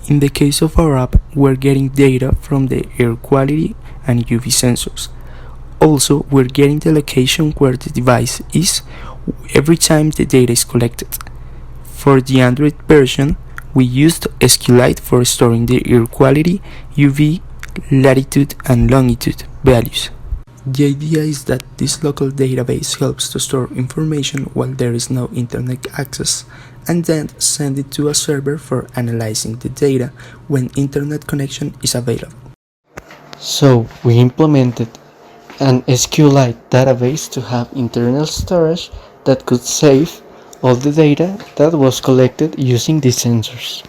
In the case of our app, we're getting data from the air quality and UV sensors. Also, we're getting the location where the device is every time the data is collected. For the Android version, we used SQLite for storing the air quality, UV, latitude and longitude values. The idea is that this local database helps to store information while there is no internet access, and then send it to a server for analyzing the data when internet connection is available. So we implemented an SQLite database to have internal storage that could save all the data that was collected using these sensors.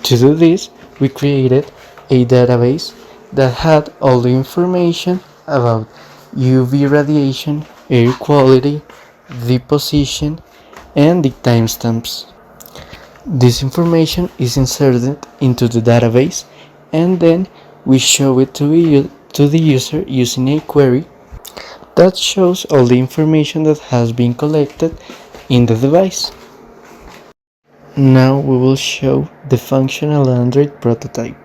To do this, we created a database that had all the information about UV radiation, air quality, the position, and the timestamps. This information is inserted into the database, and then we show it to the user using a query that shows all the information that has been collected in the device. Now we will show the functional Android prototype.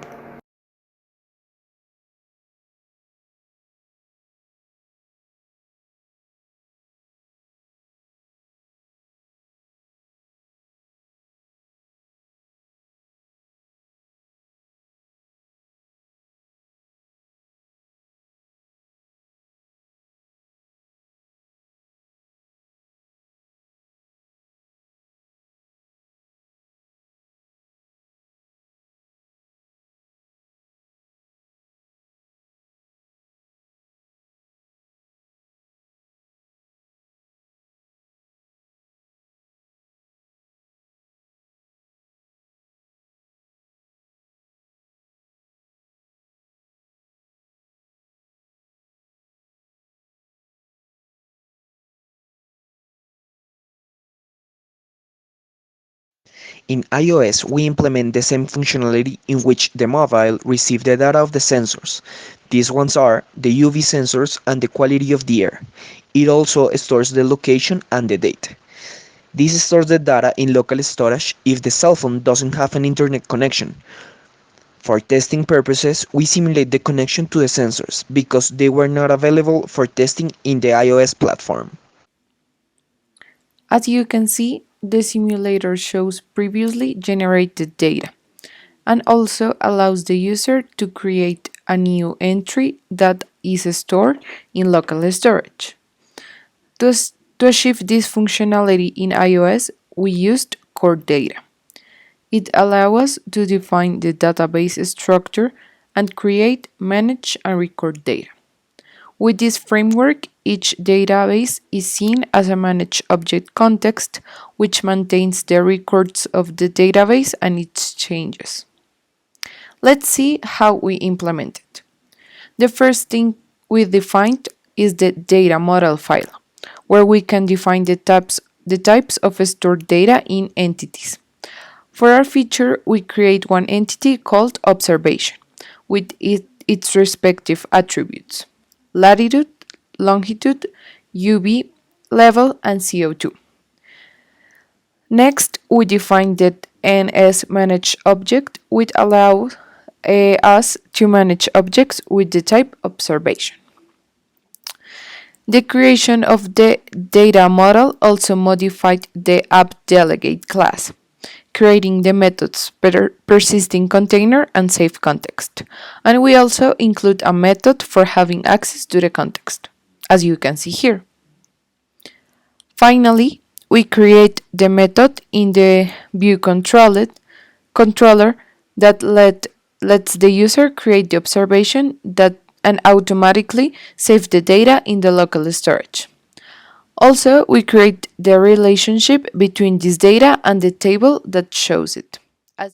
In iOS, we implement the same functionality in which the mobile receives the data of the sensors. These ones are the UV sensors and the quality of the air. It also stores the location and the date. This stores the data in local storage if the cell phone doesn't have an internet connection. For testing purposes, we simulate the connection to the sensors because they were not available for testing in the iOS platform. As you can see, the simulator shows previously generated data and also allows the user to create a new entry that is stored in local storage. To achieve this functionality in iOS, we used Core Data. It allows us to define the database structure and create, manage, and record data. With this framework, each database is seen as a managed object context, which maintains the records of the database and its changes. Let's see how we implement it. The first thing we defined is the data model file, where we can define the types of stored data in entities. For our feature, we create one entity called observation, with its respective attributes: latitude, longitude, UV, level, and CO2. Next, we define the NS manage object, which allows us to manage objects with the type observation. The creation of the data model also modified the app delegate class, creating the methods persisting container and save context. And we also include a method for having access to the context, as you can see here. Finally, we create the method in the view controller that lets the user create the observation and automatically save the data in the local storage. Also, we create the relationship between this data and the table that shows it.